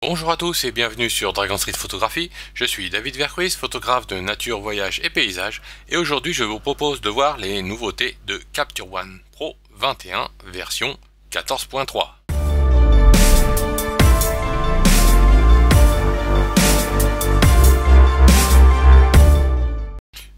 Bonjour à tous et bienvenue sur Dragon Street Photographie. Je suis David Vercruis, photographe de nature, voyage et paysage, et aujourd'hui je vous propose de voir les nouveautés de Capture One Pro 21 version 14.3.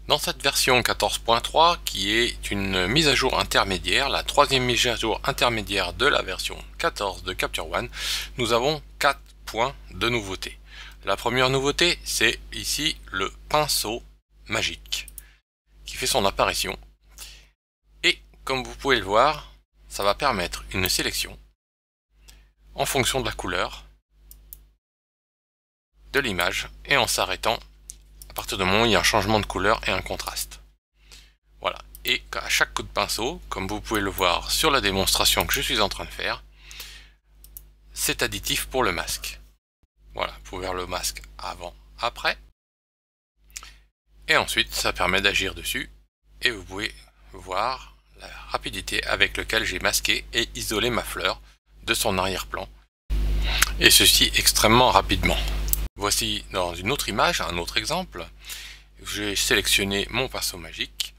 Dans cette version 14.3, qui est une mise à jour intermédiaire, la troisième mise à jour intermédiaire de la version 14 de Capture One, nous avons 4 points de nouveauté. La première nouveauté, c'est ici le pinceau magique qui fait son apparition. Et comme vous pouvez le voir, ça va permettre une sélection en fonction de la couleur de l'image et en s'arrêtant à partir du moment où il y a un changement de couleur et un contraste. Voilà. Et à chaque coup de pinceau, comme vous pouvez le voir sur la démonstration que je suis en train de faire, c'est additif pour le masque. Voilà, vous pouvez voir le masque avant, après. Et ensuite, ça permet d'agir dessus. Et vous pouvez voir la rapidité avec laquelle j'ai masqué et isolé ma fleur de son arrière-plan. Et ceci extrêmement rapidement. Voici dans une autre image, un autre exemple. J'ai sélectionné mon pinceau magique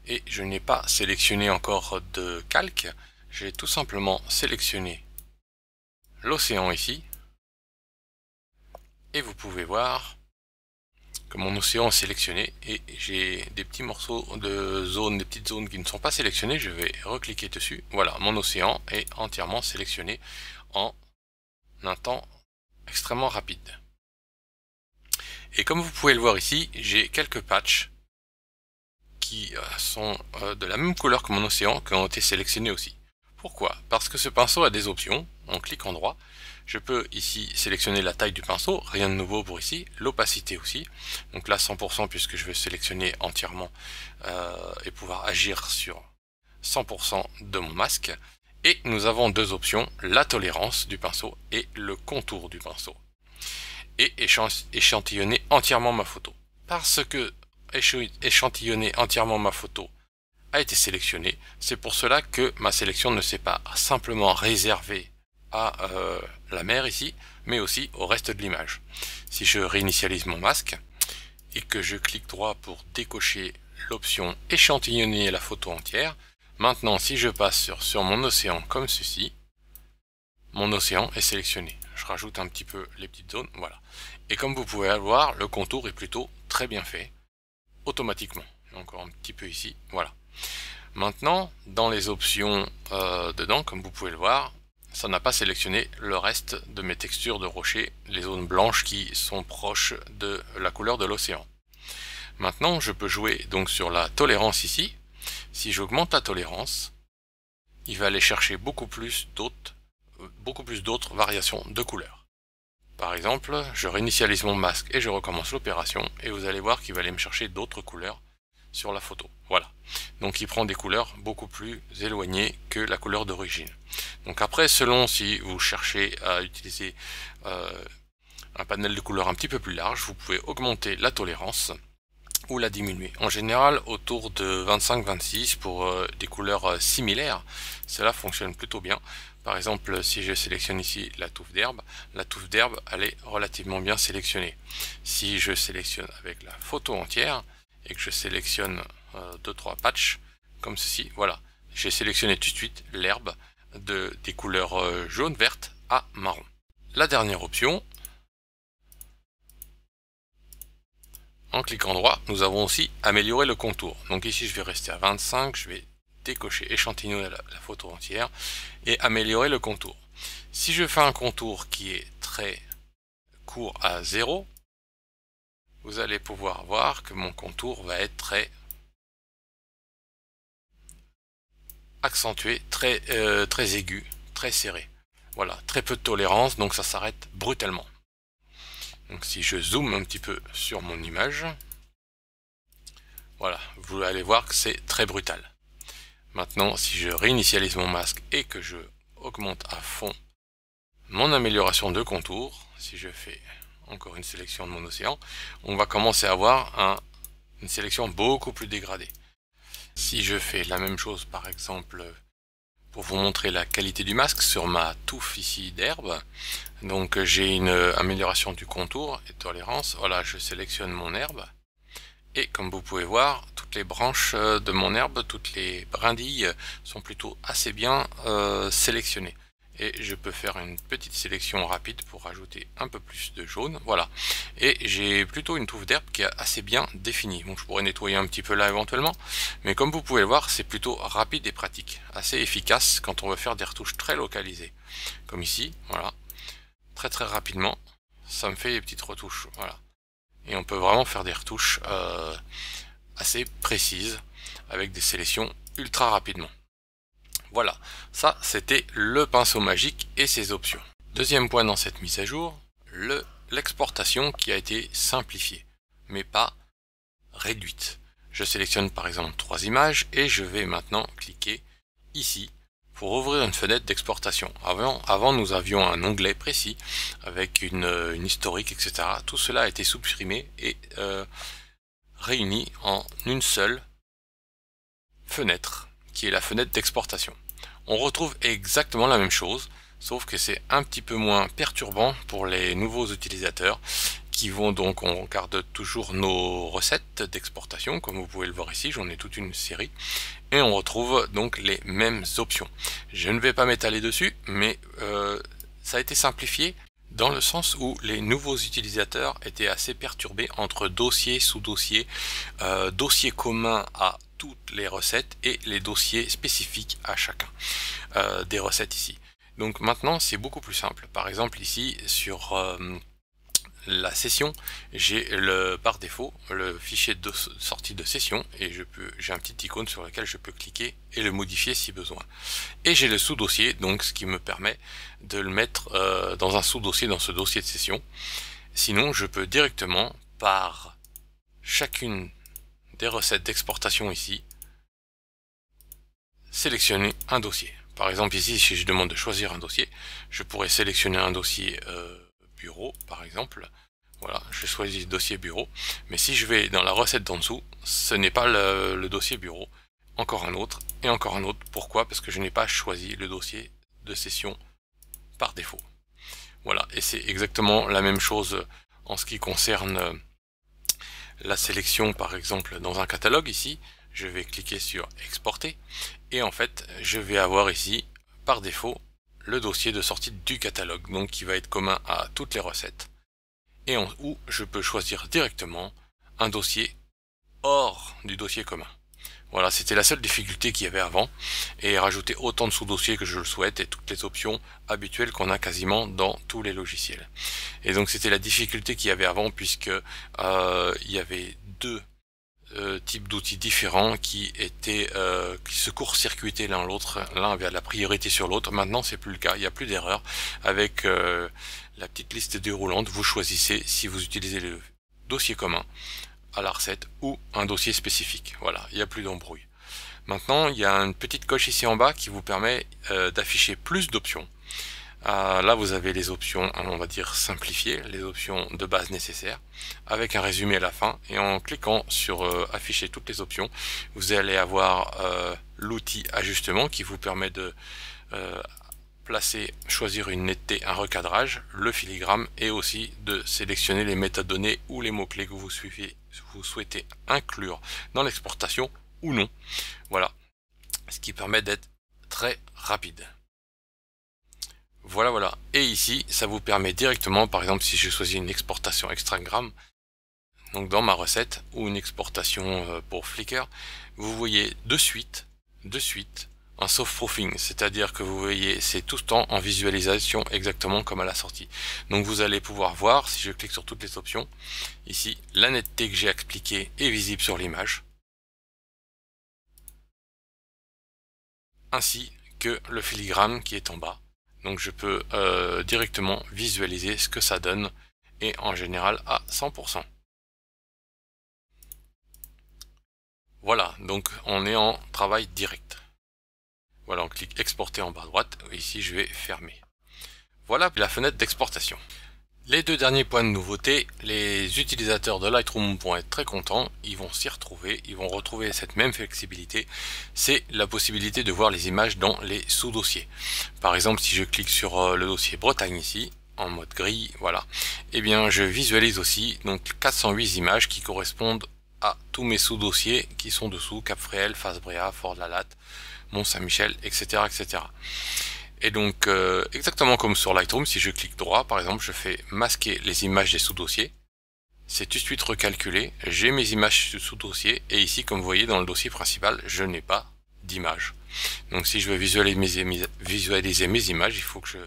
et je n'ai pas sélectionné encore de calque. J'ai tout simplement sélectionné l'océan ici. Et vous pouvez voir que mon océan est sélectionné et j'ai des petits morceaux de zones, des petites zones qui ne sont pas sélectionnées. Je vais recliquer dessus. Voilà, mon océan est entièrement sélectionné en un temps extrêmement rapide. Et comme vous pouvez le voir ici, j'ai quelques patchs qui sont de la même couleur que mon océan, qui ont été sélectionnés aussi. Pourquoi? Parce que ce pinceau a des options. En cliquant droit, je peux ici sélectionner la taille du pinceau, rien de nouveau pour ici, l'opacité aussi, donc là 100% puisque je veux sélectionner entièrement et pouvoir agir sur 100% de mon masque. Et nous avons deux options, la tolérance du pinceau et le contour du pinceau. Et échantillonner entièrement ma photo. Parce que échantillonner entièrement ma photo a été sélectionné, c'est pour cela que ma sélection ne s'est pas simplement réservée à la mer ici, mais aussi au reste de l'image. Si je réinitialise mon masque et que je clique droit pour décocher l'option échantillonner la photo entière, maintenant si je passe sur mon océan comme ceci, mon océan est sélectionné. Je rajoute un petit peu les petites zones, voilà. Et comme vous pouvez le voir, le contour est plutôt très bien fait, automatiquement. Encore un petit peu ici, voilà. Maintenant, dans les options dedans, comme vous pouvez le voir, ça n'a pas sélectionné le reste de mes textures de rochers, les zones blanches qui sont proches de la couleur de l'océan. Maintenant, je peux jouer donc sur la tolérance ici. Si j'augmente la tolérance, il va aller chercher beaucoup plus d'autres variations de couleurs. Par exemple, je réinitialise mon masque et je recommence l'opération et vous allez voir qu'il va aller me chercher d'autres couleurs sur la photo. Voilà. Donc il prend des couleurs beaucoup plus éloignées que la couleur d'origine. Donc après, selon si vous cherchez à utiliser un panel de couleurs un petit peu plus large, vous pouvez augmenter la tolérance ou la diminuer. En général, autour de 25-26 pour des couleurs similaires, cela fonctionne plutôt bien. Par exemple, si je sélectionne ici la touffe d'herbe elle est relativement bien sélectionnée. Si je sélectionne avec la photo entière et que je sélectionne 2-3 patchs comme ceci, voilà, j'ai sélectionné tout de suite l'herbe des couleurs jaune, verte à marron. La dernière option, en cliquant droit, nous avons aussi amélioré le contour. Donc ici, je vais rester à 25, je vais décocher, échantillonner la photo entière et améliorer le contour. Si je fais un contour qui est très court à 0, vous allez pouvoir voir que mon contour va être très accentué, très aigu, très serré. Voilà, très peu de tolérance, donc ça s'arrête brutalement. Donc si je zoome un petit peu sur mon image, voilà, vous allez voir que c'est très brutal. Maintenant, si je réinitialise mon masque et que je augmente à fond mon amélioration de contour, si je fais encore une sélection de mon océan, on va commencer à avoir une sélection beaucoup plus dégradée. Si je fais la même chose par exemple pour vous montrer la qualité du masque sur ma touffe ici d'herbe. Donc j'ai une amélioration du contour et tolérance. Voilà, je sélectionne mon herbe. Et comme vous pouvez voir, toutes les branches de mon herbe, toutes les brindilles sont plutôt assez bien sélectionnées. Et je peux faire une petite sélection rapide pour ajouter un peu plus de jaune. Voilà. Et j'ai plutôt une touffe d'herbe qui est assez bien définie. Bon, je pourrais nettoyer un petit peu là éventuellement. Mais comme vous pouvez le voir, c'est plutôt rapide et pratique. Assez efficace quand on veut faire des retouches très localisées. Comme ici, voilà. Très rapidement, ça me fait des petites retouches. Voilà. Et on peut vraiment faire des retouches assez précises avec des sélections ultra rapidement. Voilà, ça c'était le pinceau magique et ses options. Deuxième point dans cette mise à jour, l'exportation qui a été simplifiée, mais pas réduite. Je sélectionne par exemple 3 images et je vais maintenant cliquer ici pour ouvrir une fenêtre d'exportation. Avant nous avions un onglet précis avec une historique, etc. Tout cela a été supprimé et réuni en une seule fenêtre qui est la fenêtre d'exportation. On retrouve exactement la même chose, sauf que c'est un petit peu moins perturbant pour les nouveaux utilisateurs qui vont donc, on garde toujours nos recettes d'exportation, comme vous pouvez le voir ici, j'en ai toute une série, et on retrouve donc les mêmes options. Je ne vais pas m'étaler dessus, mais ça a été simplifié dans le sens où les nouveaux utilisateurs étaient assez perturbés entre dossiers, sous-dossiers, dossiers communs à toutes les recettes et les dossiers spécifiques à chacun des recettes ici. Donc maintenant c'est beaucoup plus simple. Par exemple ici sur la session, j'ai par défaut le fichier de sortie de session et j'ai un petit icône sur lequel je peux cliquer et le modifier si besoin. Et j'ai le sous-dossier, donc ce qui me permet de le mettre dans un sous-dossier dans ce dossier de session. Sinon je peux directement par chacune des recettes d'exportation ici sélectionner un dossier. Par exemple ici si je demande de choisir un dossier, je pourrais sélectionner un dossier bureau par exemple. Voilà, je choisis le dossier bureau, mais si je vais dans la recette d'en dessous, ce n'est pas le dossier bureau, encore un autre et encore un autre. Pourquoi? Parce que je n'ai pas choisi le dossier de session par défaut. Voilà, et c'est exactement la même chose en ce qui concerne la sélection par exemple dans un catalogue ici. Je vais cliquer sur exporter et en fait je vais avoir ici par défaut le dossier de sortie du catalogue, donc qui va être commun à toutes les recettes. Et où je peux choisir directement un dossier hors du dossier commun. Voilà, c'était la seule difficulté qu'il y avait avant, et rajouter autant de sous-dossiers que je le souhaite et toutes les options habituelles qu'on a quasiment dans tous les logiciels. Et donc c'était la difficulté qu'il y avait avant, puisque il y avait deux types d'outils différents qui se court-circuitaient l'un l'autre, l'un avait la priorité sur l'autre. Maintenant c'est plus le cas, il n'y a plus d'erreur avec la petite liste déroulante. Vous choisissez si vous utilisez le dossier commun à la recette ou un dossier spécifique. Voilà, il n'y a plus d'embrouille. Maintenant il y a une petite coche ici en bas qui vous permet d'afficher plus d'options. Là vous avez les options, on va dire simplifiées, les options de base nécessaires, avec un résumé à la fin, et en cliquant sur afficher toutes les options, vous allez avoir l'outil ajustement qui vous permet de choisir une netteté, un recadrage, le filigrane, et aussi de sélectionner les métadonnées ou les mots-clés que vous souhaitez inclure dans l'exportation ou non. Voilà, ce qui permet d'être très rapide. Voilà. Et ici, ça vous permet directement, par exemple, si je choisis une exportation Instagram, donc dans ma recette, ou une exportation pour Flickr, vous voyez de suite, un soft proofing, c'est-à-dire que vous voyez, c'est tout le temps en visualisation exactement comme à la sortie. Donc vous allez pouvoir voir, si je clique sur toutes les options, ici, la netteté que j'ai appliquée est visible sur l'image, ainsi que le filigrane qui est en bas. Donc je peux directement visualiser ce que ça donne, et en général à 100%. Voilà, donc on est en travail direct. Voilà, on clique exporter en bas à droite, ici je vais fermer. Voilà la fenêtre d'exportation. Les deux derniers points de nouveauté, les utilisateurs de Lightroom vont être très contents, ils vont s'y retrouver, ils vont retrouver cette même flexibilité, c'est la possibilité de voir les images dans les sous-dossiers. Par exemple, si je clique sur le dossier Bretagne ici, en mode gris, voilà, et bien je visualise aussi donc 408 images qui correspondent à tous mes sous-dossiers qui sont dessous, Cap-Fréhel, Fas-Bréa, Fort-de-la-Latte, Mont-Saint-Michel, etc., etc. Et donc, exactement comme sur Lightroom, si je clique droit, par exemple, je fais masquer les images des sous-dossiers. C'est tout de suite recalculé, j'ai mes images sous-dossiers, et ici, comme vous voyez, dans le dossier principal, je n'ai pas d'image. Donc si je veux visualiser mes images, il faut que je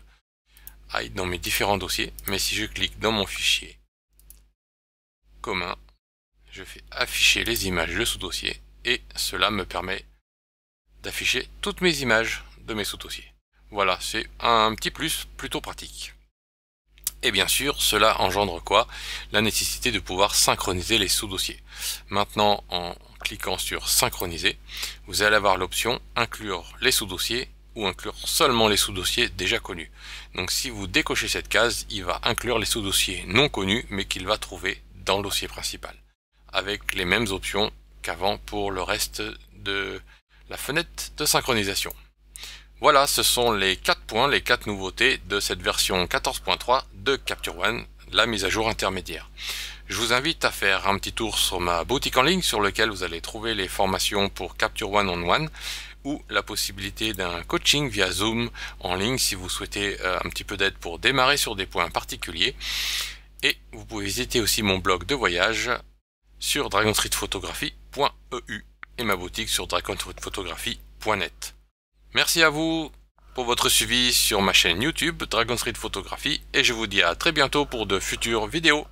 aille dans mes différents dossiers, mais si je clique dans mon fichier commun, je fais afficher les images de sous-dossier, et cela me permet d'afficher toutes mes images de mes sous-dossiers. Voilà, c'est un petit plus plutôt pratique. Et bien sûr, cela engendre quoi? La nécessité de pouvoir synchroniser les sous-dossiers. Maintenant, en cliquant sur synchroniser, vous allez avoir l'option inclure les sous-dossiers ou inclure seulement les sous-dossiers déjà connus. Donc si vous décochez cette case, il va inclure les sous-dossiers non connus mais qu'il va trouver dans le dossier principal, avec les mêmes options qu'avant pour le reste de la fenêtre de synchronisation. Voilà, ce sont les 4 points, les 4 nouveautés de cette version 14.3 de Capture One, la mise à jour intermédiaire. Je vous invite à faire un petit tour sur ma boutique en ligne sur lequel vous allez trouver les formations pour Capture One on One ou la possibilité d'un coaching via Zoom en ligne si vous souhaitez un petit peu d'aide pour démarrer sur des points particuliers. Et vous pouvez visiter aussi mon blog de voyage sur dragonstreetphotography.eu et ma boutique sur dragonstreetphotography.net. Merci à vous pour votre suivi sur ma chaîne YouTube Dragon Street Photography et je vous dis à très bientôt pour de futures vidéos.